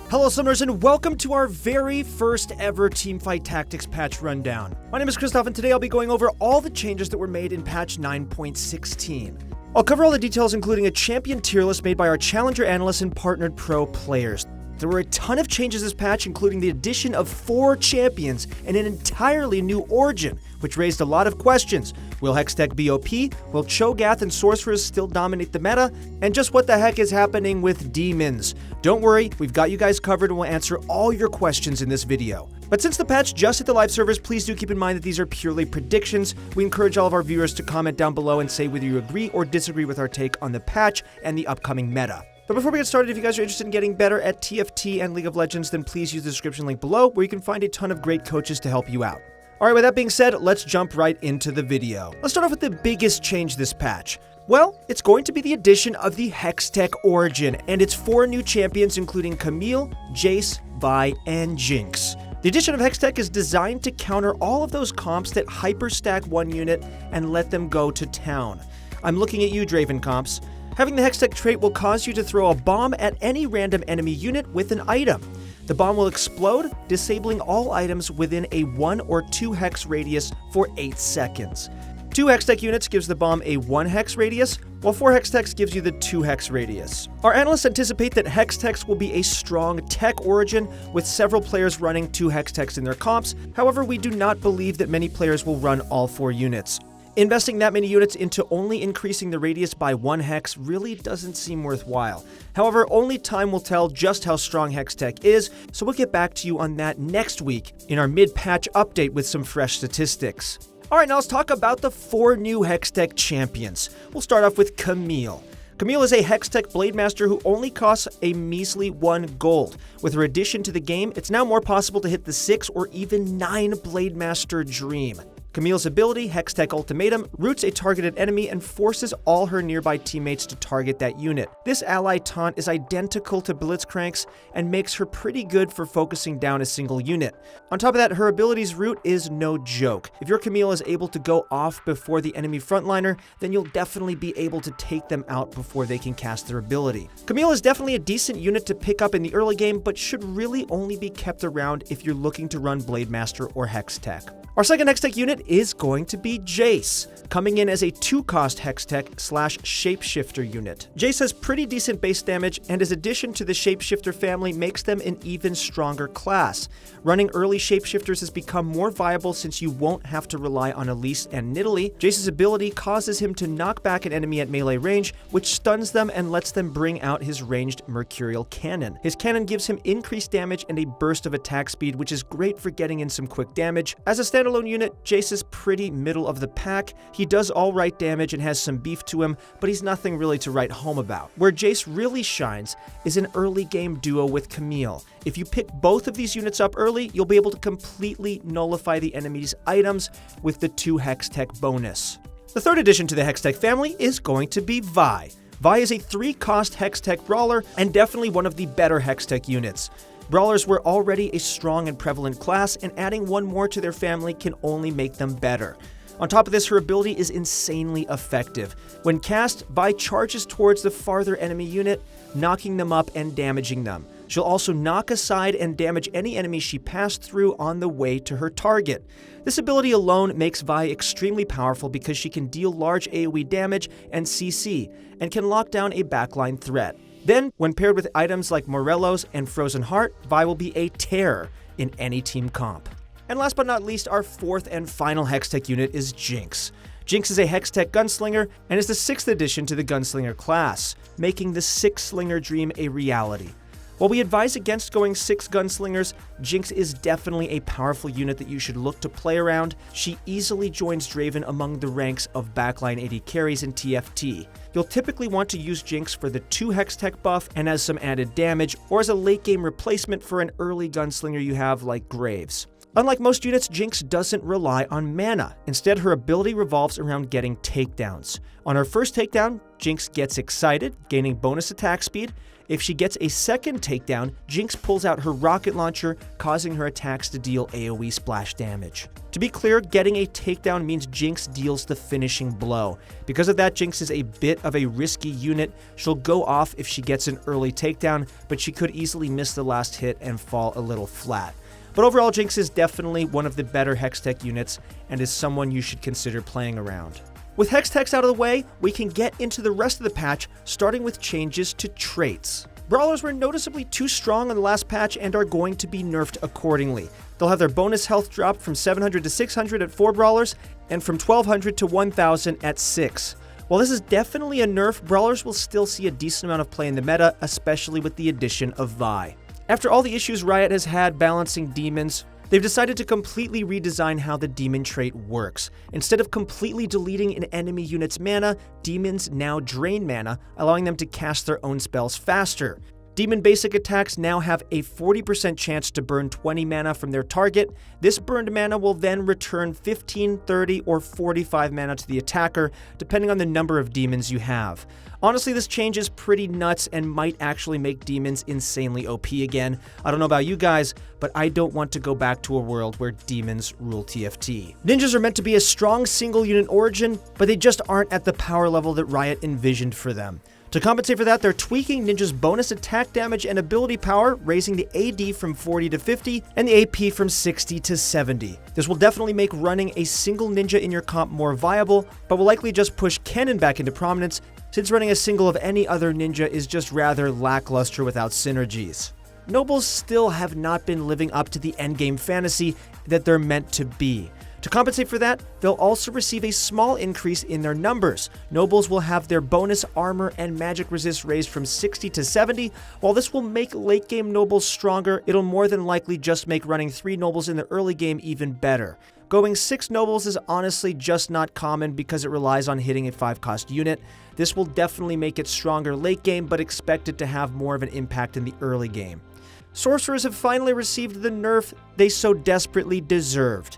Hello Summoners and welcome to our very first ever Teamfight Tactics patch rundown. My name is Christoph and today I'll be going over all the changes that were made in patch 9.16. I'll cover all the details including a champion tier list made by our challenger analysts and partnered pro players. There were a ton of changes this patch, including the addition of 4 champions and an entirely new origin, which raised a lot of questions. Will Hextech be OP? Will Cho'Gath and Sorcerers still dominate the meta? And just what the heck is happening with demons? Don't worry, we've got you guys covered and we'll answer all your questions in this video. But since the patch just hit the live servers, please do keep in mind that these are purely predictions. We encourage all of our viewers to comment down below and say whether you agree or disagree with our take on the patch and the upcoming meta. But before we get started, if you guys are interested in getting better at TFT and League of Legends, then please use the description link below where you can find a ton of great coaches to help you out. Alright, with that being said, let's jump right into the video. Let's start off with the biggest change this patch. Well, it's going to be the addition of the Hextech Origin and its 4 new champions including Camille, Jace, Vi, and Jinx. The addition of Hextech is designed to counter all of those comps that hyperstack one unit and let them go to town. I'm looking at you, Draven comps. Having the Hextech trait will cause you to throw a bomb at any random enemy unit with an item. The bomb will explode, disabling all items within a 1 or 2 hex radius for 8 seconds. 2 Hextech units gives the bomb a 1 hex radius, while 4 Hextechs gives you the 2 hex radius. Our analysts anticipate that Hextechs will be a strong tech origin, with several players running 2 Hextechs in their comps. However, we do not believe that many players will run all 4 units. Investing that many units into only increasing the radius by 1 hex really doesn't seem worthwhile. However, only time will tell just how strong Hextech is, so we'll get back to you on that next week in our mid-patch update with some fresh statistics. Alright, now let's talk about the 4 new Hextech champions. We'll start off with Camille. Camille is a Hextech Blademaster who only costs a measly 1 gold. With her addition to the game, it's now more possible to hit the 6 or even 9 Blademaster dream. Camille's ability, Hextech Ultimatum, roots a targeted enemy and forces all her nearby teammates to target that unit. This ally taunt is identical to Blitzcrank's and makes her pretty good for focusing down a single unit. On top of that, her ability's root is no joke. If your Camille is able to go off before the enemy frontliner, then you'll definitely be able to take them out before they can cast their ability. Camille is definitely a decent unit to pick up in the early game, but should really only be kept around if you're looking to run Blademaster or Hextech. Our second Hextech unit is going to be Jace, coming in as a 2-cost Hextech / Shapeshifter unit. Jace has pretty decent base damage, and his addition to the Shapeshifter family makes them an even stronger class. Running early Shapeshifters has become more viable since you won't have to rely on Elise and Nicolai. Jace's ability causes him to knock back an enemy at melee range, which stuns them and lets them bring out his ranged Mercurial Cannon. His cannon gives him increased damage and a burst of attack speed, which is great for getting in some quick damage. As a standalone unit, Jace is pretty middle of the pack. He does alright damage and has some beef to him, but he's nothing really to write home about. Where Jace really shines is an early game duo with Camille. If you pick both of these units up early, you'll be able to completely nullify the enemy's items with the 2 Hextech bonus. The third addition to the Hextech family is going to be Vi. Vi is a 3-cost Hextech brawler and definitely one of the better Hextech units. Brawlers were already a strong and prevalent class, and adding 1 more to their family can only make them better. On top of this, her ability is insanely effective. When cast, Vi charges towards the farther enemy unit, knocking them up and damaging them. She'll also knock aside and damage any enemy she passed through on the way to her target. This ability alone makes Vi extremely powerful because she can deal large AoE damage and CC, and can lock down a backline threat. Then, when paired with items like Morello's and Frozen Heart, Vi will be a terror in any team comp. And last but not least, our 4th and final Hextech unit is Jinx. Jinx is a Hextech gunslinger and is the 6th addition to the gunslinger class, making the 6-slinger dream a reality. While we advise against going 6 gunslingers, Jinx is definitely a powerful unit that you should look to play around. She easily joins Draven among the ranks of backline AD carries in TFT. You'll typically want to use Jinx for the 2 Hextech buff and as some added damage, or as a late game replacement for an early gunslinger you have like Graves. Unlike most units, Jinx doesn't rely on mana. Instead, her ability revolves around getting takedowns. On her first takedown, Jinx gets excited, gaining bonus attack speed. If she gets a second takedown, Jinx pulls out her rocket launcher, causing her attacks to deal AoE splash damage. To be clear, getting a takedown means Jinx deals the finishing blow. Because of that, Jinx is a bit of a risky unit. She'll go off if she gets an early takedown, but she could easily miss the last hit and fall a little flat. But overall, Jinx is definitely one of the better Hextech units and is someone you should consider playing around. With Hextechs out of the way, we can get into the rest of the patch, starting with changes to traits. Brawlers were noticeably too strong on the last patch and are going to be nerfed accordingly. They'll have their bonus health drop from 700 to 600 at 4 Brawlers, and from 1200 to 1000 at 6. While this is definitely a nerf, Brawlers will still see a decent amount of play in the meta, especially with the addition of Vi. After all the issues Riot has had balancing demons, they've decided to completely redesign how the demon trait works. Instead of completely deleting an enemy unit's mana, demons now drain mana, allowing them to cast their own spells faster. Demon basic attacks now have a 40% chance to burn 20 mana from their target. This burned mana will then return 15, 30, or 45 mana to the attacker, depending on the number of demons you have. Honestly, this change is pretty nuts and might actually make demons insanely OP again. I don't know about you guys, but I don't want to go back to a world where demons rule TFT. Ninjas are meant to be a strong single unit origin, but they just aren't at the power level that Riot envisioned for them. To compensate for that, they're tweaking Ninja's bonus attack damage and ability power, raising the AD from 40 to 50 and the AP from 60 to 70. This will definitely make running a single Ninja in your comp more viable, but will likely just push Kennen back into prominence, since running a single of any other Ninja is just rather lackluster without synergies. Nobles still have not been living up to the endgame fantasy that they're meant to be. To compensate for that, they'll also receive a small increase in their numbers. Nobles will have their bonus armor and magic resist raised from 60 to 70. While this will make late game Nobles stronger, it'll more than likely just make running 3 Nobles in the early game even better. Going 6 Nobles is honestly just not common because it relies on hitting a 5-cost unit. This will definitely make it stronger late game, but expect it to have more of an impact in the early game. Sorcerers have finally received the nerf they so desperately deserved.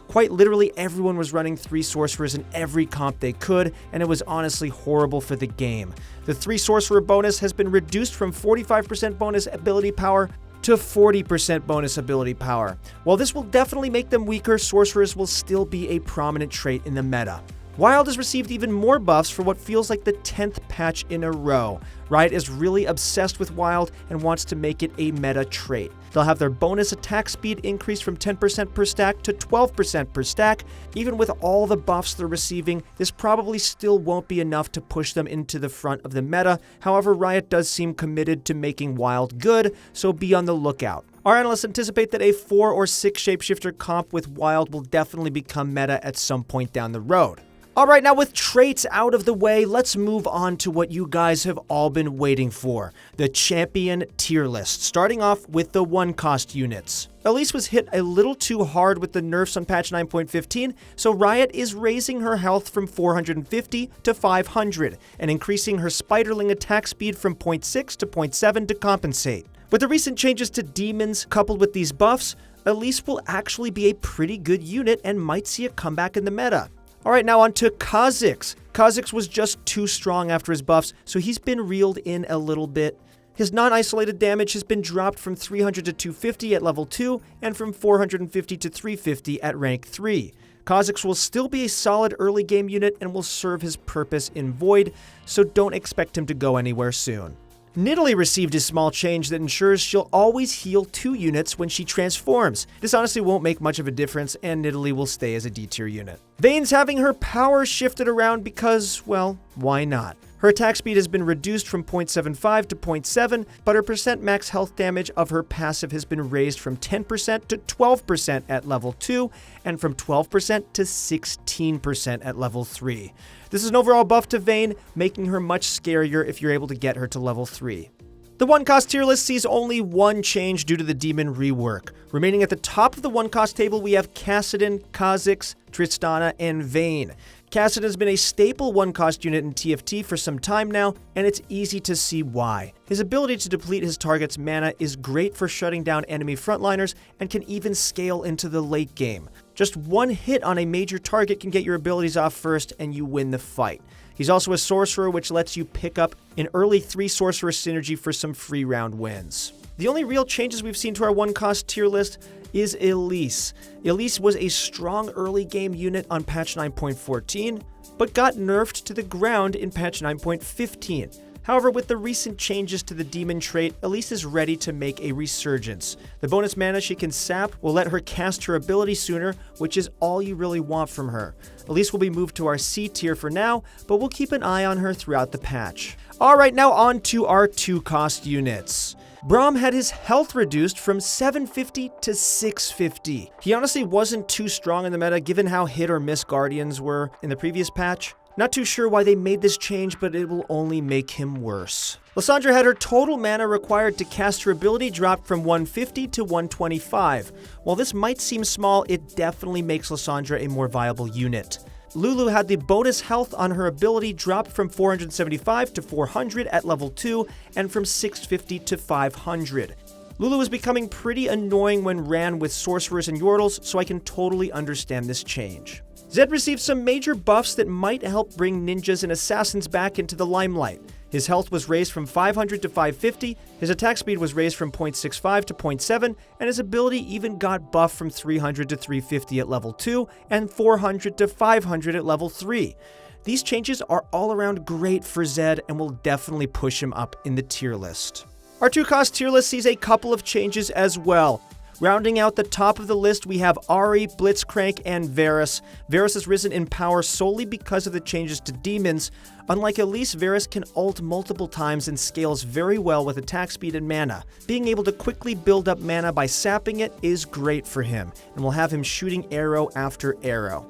Quite literally, everyone was running 3 sorcerers in every comp they could, and it was honestly horrible for the game. The 3 sorcerer bonus has been reduced from 45% bonus ability power to 40% bonus ability power. While this will definitely make them weaker, sorcerers will still be a prominent trait in the meta. Wild has received even more buffs for what feels like the 10th patch in a row. Riot is really obsessed with Wild and wants to make it a meta trait. They'll have their bonus attack speed increased from 10% per stack to 12% per stack. Even with all the buffs they're receiving, this probably still won't be enough to push them into the front of the meta. However, Riot does seem committed to making Wild good, so be on the lookout. Our analysts anticipate that a 4 or 6 shapeshifter comp with Wild will definitely become meta at some point down the road. Alright, now with traits out of the way, let's move on to what you guys have all been waiting for, the champion tier list, starting off with the 1-cost units. Elise was hit a little too hard with the nerfs on patch 9.15, so Riot is raising her health from 450 to 500, and increasing her Spiderling attack speed from 0.6 to 0.7 to compensate. With the recent changes to demons coupled with these buffs, Elise will actually be a pretty good unit and might see a comeback in the meta. Alright, now on to Kha'Zix. Kha'Zix was just too strong after his buffs, so he's been reeled in a little bit. His non-isolated damage has been dropped from 300 to 250 at level 2, and from 450 to 350 at rank 3. Kha'Zix will still be a solid early game unit and will serve his purpose in Void, so don't expect him to go anywhere soon. Nicolai received a small change that ensures she'll always heal 2 units when she transforms. This honestly won't make much of a difference, and Nicolai will stay as a D-tier unit. Vayne's having her power shifted around because, well, why not? Her attack speed has been reduced from 0.75 to 0.7, but her percent max health damage of her passive has been raised from 10% to 12% at level 2, and from 12% to 16% at level 3. This is an overall buff to Vayne, making her much scarier if you're able to get her to level 3. The 1-cost tier list sees only one change due to the demon rework. Remaining at the top of the 1-cost table, we have Kassadin, Kha'Zix, Tristana, and Vayne. Kassadin has been a staple one-cost unit in TFT for some time now, and it's easy to see why. His ability to deplete his target's mana is great for shutting down enemy frontliners and can even scale into the late game. Just one hit on a major target can get your abilities off first and you win the fight. He's also a sorcerer, which lets you pick up an early 3 sorcerer synergy for some free round wins. The only real changes we've seen to our one-cost tier list is Elise. Elise was a strong early game unit on patch 9.14, but got nerfed to the ground in patch 9.15. However, with the recent changes to the demon trait, Elise is ready to make a resurgence. The bonus mana she can sap will let her cast her ability sooner, which is all you really want from her. Elise will be moved to our C tier for now, but we'll keep an eye on her throughout the patch. Alright, now on to our 2-cost units. Braum had his health reduced from 750 to 650. He honestly wasn't too strong in the meta given how hit or miss Guardians were in the previous patch. Not too sure why they made this change, but it will only make him worse. Lissandra had her total mana required to cast her ability dropped from 150 to 125. While this might seem small, it definitely makes Lissandra a more viable unit. Lulu had the bonus health on her ability dropped from 475 to 400 at level 2 and from 650 to 500. Lulu was becoming pretty annoying when ran with sorcerers and yordles, so I can totally understand this change. Zed received some major buffs that might help bring ninjas and assassins back into the limelight. His health was raised from 500 to 550, his attack speed was raised from 0.65 to 0.7, and his ability even got buffed from 300 to 350 at level 2 and 400 to 500 at level 3. These changes are all around great for Zed and will definitely push him up in the tier list. Our 2-cost tier list sees a couple of changes as well. Rounding out the top of the list, we have Ahri, Blitzcrank, and Varus. Varus has risen in power solely because of the changes to demons. Unlike Elise, Varus can ult multiple times and scales very well with attack speed and mana. Being able to quickly build up mana by sapping it is great for him, and will have him shooting arrow after arrow.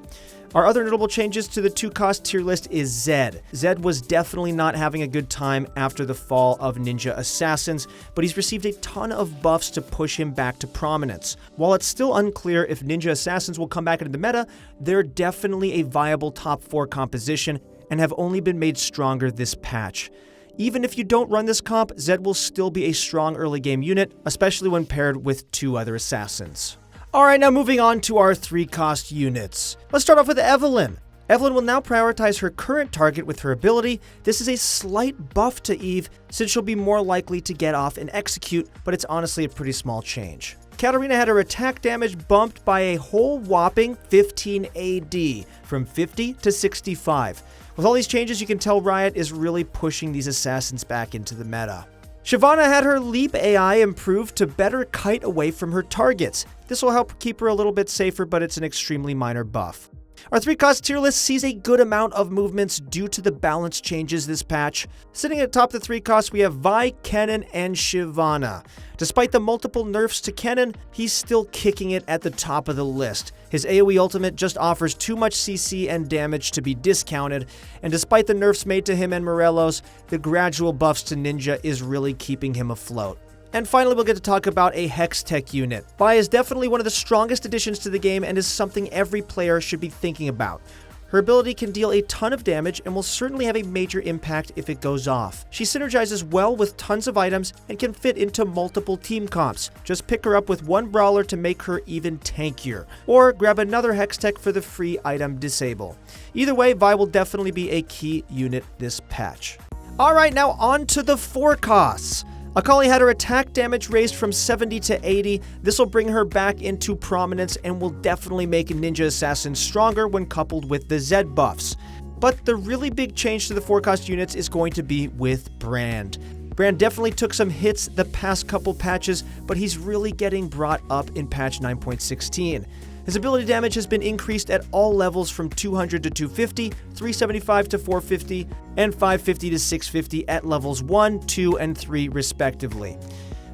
Our other notable changes to the 2-cost tier list is Zed. Zed was definitely not having a good time after the fall of Ninja Assassins, but he's received a ton of buffs to push him back to prominence. While it's still unclear if Ninja Assassins will come back into the meta, they're definitely a viable top 4 composition and have only been made stronger this patch. Even if you don't run this comp, Zed will still be a strong early game unit, especially when paired with 2 other assassins. Alright, now moving on to our 3-cost units. Let's start off with Evelynn. Evelynn will now prioritize her current target with her ability. This is a slight buff to Eve, since she'll be more likely to get off and execute, but it's honestly a pretty small change. Katarina had her attack damage bumped by a whole whopping 15 AD, from 50 to 65. With all these changes, you can tell Riot is really pushing these assassins back into the meta. Shyvana had her leap AI improved to better kite away from her targets. This will help keep her a little bit safer, but it's an extremely minor buff. Our 3-cost tier list sees a good amount of movements due to the balance changes this patch. Sitting at the top of the 3 costs, we have Vi, Kennen, and Shyvana. Despite the multiple nerfs to Kennen, he's still kicking it at the top of the list. His AoE ultimate just offers too much CC and damage to be discounted, and despite the nerfs made to him and Morelos, the gradual buffs to Ninja is really keeping him afloat. And finally, we'll get to talk about a Hextech unit. Vi is definitely one of the strongest additions to the game and is something every player should be thinking about. Her ability can deal a ton of damage and will certainly have a major impact if it goes off. She synergizes well with tons of items and can fit into multiple team comps. Just pick her up with one brawler to make her even tankier, or grab another Hextech for the free item disable. Either way, Vi will definitely be a key unit this patch. Alright, now on to the 4 costs. Akali had her attack damage raised from 70 to 80. This will bring her back into prominence and will definitely make Ninja Assassin stronger when coupled with the Zed buffs. But the really big change to the 4-cost units is going to be with Brand. Brand definitely took some hits the past couple patches, but he's really getting brought up in patch 9.16. His ability damage has been increased at all levels from 200 to 250, 375 to 450, and 550 to 650 at levels 1, 2, and 3 respectively.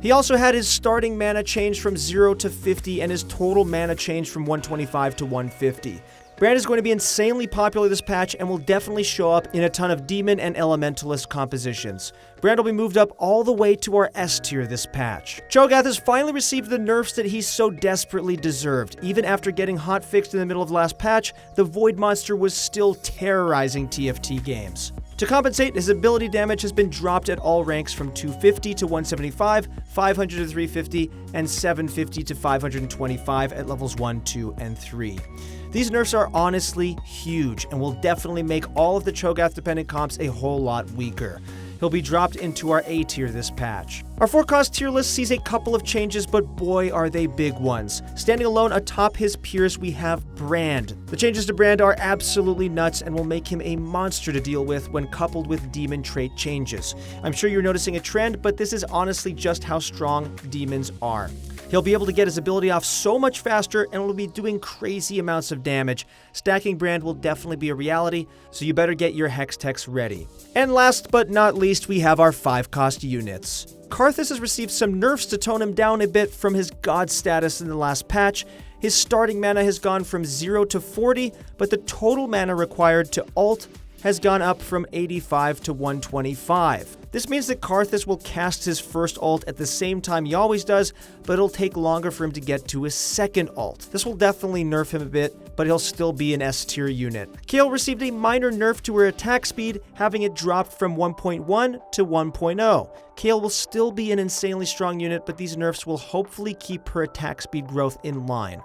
He also had his starting mana change from 0 to 50 and his total mana change from 125 to 150. Brand is going to be insanely popular this patch and will definitely show up in a ton of Demon and Elementalist compositions. Brand will be moved up all the way to our S tier this patch. Cho'Gath has finally received the nerfs that he so desperately deserved. Even after getting hotfixed in the middle of the last patch, the Void Monster was still terrorizing TFT games. To compensate, his ability damage has been dropped at all ranks from 250 to 175, 500 to 350, and 750 to 525 at levels 1, 2, and 3. These nerfs are honestly huge and will definitely make all of the Cho'Gath dependent comps a whole lot weaker. He'll be dropped into our A tier this patch. Our 4-cost tier list sees a couple of changes, but boy are they big ones. Standing alone atop his peers, we have Brand. The changes to Brand are absolutely nuts and will make him a monster to deal with when coupled with Demon trait changes. I'm sure you're noticing a trend, but this is honestly just how strong Demons are. He'll be able to get his ability off so much faster and will be doing crazy amounts of damage. Stacking Brand will definitely be a reality, so you better get your Hextechs ready. And last but not least, we have our 5-cost units. Karthus has received some nerfs to tone him down a bit from his god status in the last patch. His starting mana has gone from 0 to 40, but the total mana required to ult has gone up from 85 to 125. This means that Karthus will cast his first ult at the same time he always does, but it'll take longer for him to get to his second ult. This will definitely nerf him a bit, but he'll still be an S tier unit. Kayle received a minor nerf to her attack speed, having it dropped from 1.1 to 1.0. Kayle will still be an insanely strong unit, but these nerfs will hopefully keep her attack speed growth in line.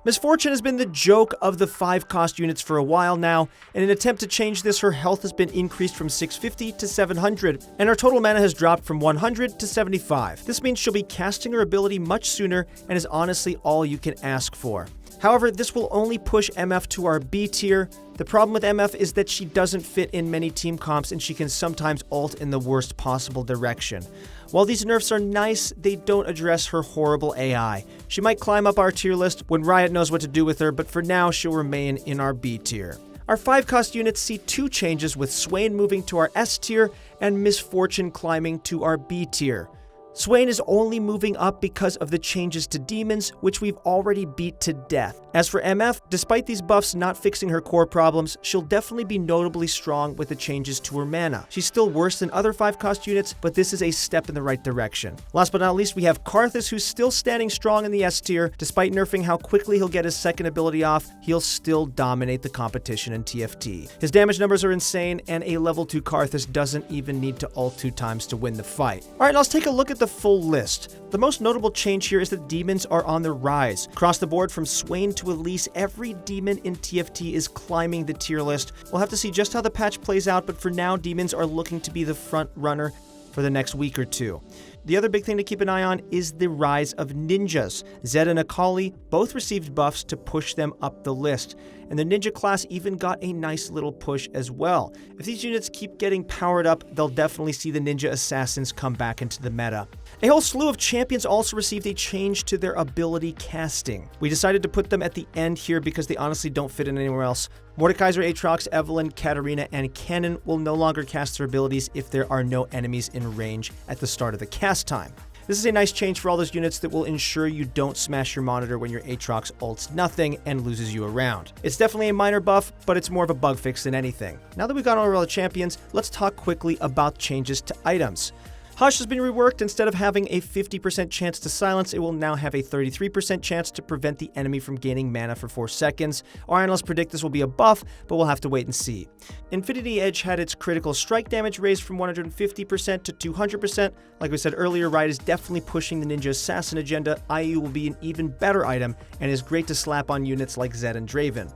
Miss Fortune has been the joke of the 5-cost units for a while now. In an attempt to change this, her health has been increased from 650 to 700, and her total mana has dropped from 100 to 75. This means she'll be casting her ability much sooner and is honestly all you can ask for. However, this will only push MF to our B tier. The problem with MF is that she doesn't fit in many team comps and she can sometimes ult in the worst possible direction. While these nerfs are nice, they don't address her horrible AI. She might climb up our tier list when Riot knows what to do with her, but for now she'll remain in our B tier. Our 5-cost units see 2 changes, with Swain moving to our S tier and Miss Fortune climbing to our B tier. Swain is only moving up because of the changes to demons, which we've already beat to death. As for MF, despite these buffs not fixing her core problems, she'll definitely be notably strong with the changes to her mana. She's still worse than other 5-cost units, but this is a step in the right direction. Last but not least, we have Karthus, who's still standing strong in the S tier. Despite nerfing how quickly he'll get his second ability off, he'll still dominate the competition in TFT. His damage numbers are insane, and a level 2 Karthus doesn't even need to ult 2 times to win the fight. Alright, let's take a look at the full list. The most notable change here is that demons are on the rise. Across the board from Swain to Elise, every demon in TFT is climbing the tier list. We'll have to see just how the patch plays out, but for now, demons are looking to be the front runner for the next week or two. The other big thing to keep an eye on is the rise of ninjas. Zed and Akali both received buffs to push them up the list, and the ninja class even got a nice little push as well. If these units keep getting powered up, they'll definitely see the ninja assassins come back into the meta. A whole slew of champions also received a change to their ability casting. We decided to put them at the end here because they honestly don't fit in anywhere else. Mordekaiser, Aatrox, Evelynn, Katarina, and Kennen will no longer cast their abilities if there are no enemies in range at the start of the cast time. This is a nice change for all those units that will ensure you don't smash your monitor when your Aatrox ults nothing and loses you around. It's definitely a minor buff, but it's more of a bug fix than anything. Now that we've gone over all the champions, let's talk quickly about changes to items. Hush has been reworked. Instead of having a 50% chance to silence, it will now have a 33% chance to prevent the enemy from gaining mana for 4 seconds. Our analysts predict this will be a buff, but we'll have to wait and see. Infinity Edge had its critical strike damage raised from 150% to 200%. Like we said earlier, Riot is definitely pushing the Ninja Assassin agenda. IU will be an even better item and is great to slap on units like Zed and Draven.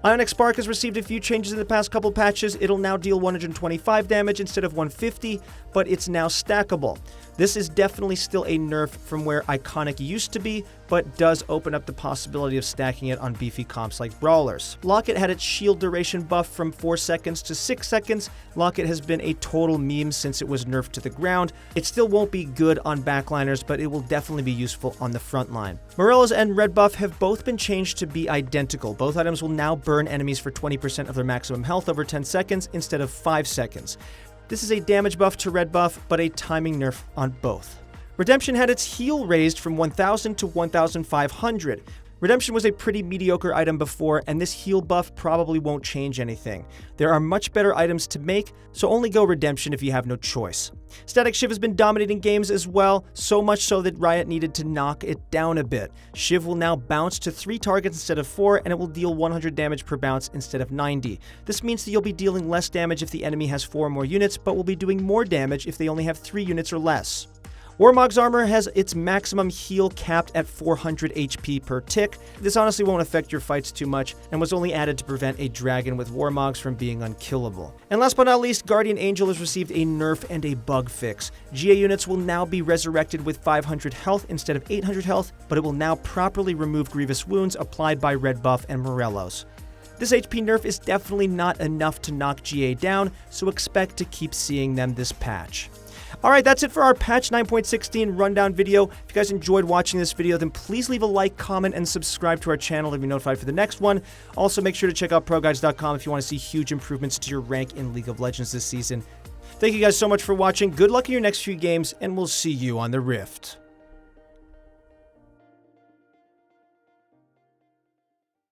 Ionic Spark has received a few changes in the past couple patches. It'll now deal 125 damage instead of 150, but it's now stackable. This is definitely still a nerf from where Iconic used to be, but does open up the possibility of stacking it on beefy comps like Brawlers. Locket had its shield duration buff from 4 seconds to 6 seconds. Locket has been a total meme since it was nerfed to the ground. It still won't be good on backliners, but it will definitely be useful on the front line. Morella's and Red buff have both been changed to be identical. Both items will now burn enemies for 20% of their maximum health over 10 seconds instead of 5 seconds. This is a damage buff to Red buff, but a timing nerf on both. Redemption had its heal raised from 1,000 to 1,500. Redemption was a pretty mediocre item before, and this heal buff probably won't change anything. There are much better items to make, so only go Redemption if you have no choice. Static Shiv has been dominating games as well, so much so that Riot needed to knock it down a bit. Shiv will now bounce to 3 targets instead of 4, and it will deal 100 damage per bounce instead of 90. This means that you'll be dealing less damage if the enemy has 4 or more units, but will be doing more damage if they only have 3 units or less. Warmog's armor has its maximum heal capped at 400 HP per tick. This honestly won't affect your fights too much, and was only added to prevent a dragon with Warmogs from being unkillable. And last but not least, Guardian Angel has received a nerf and a bug fix. GA units will now be resurrected with 500 health instead of 800 health, but it will now properly remove grievous wounds applied by Red Buff and Morelos. This HP nerf is definitely not enough to knock GA down, so expect to keep seeing them this patch. Alright, that's it for our patch 9.16 rundown video. If you guys enjoyed watching this video, then please leave a like, comment, and subscribe to our channel to be notified for the next one. Also, make sure to check out ProGuides.com if you want to see huge improvements to your rank in League of Legends this season. Thank you guys so much for watching. Good luck in your next few games, and we'll see you on the Rift.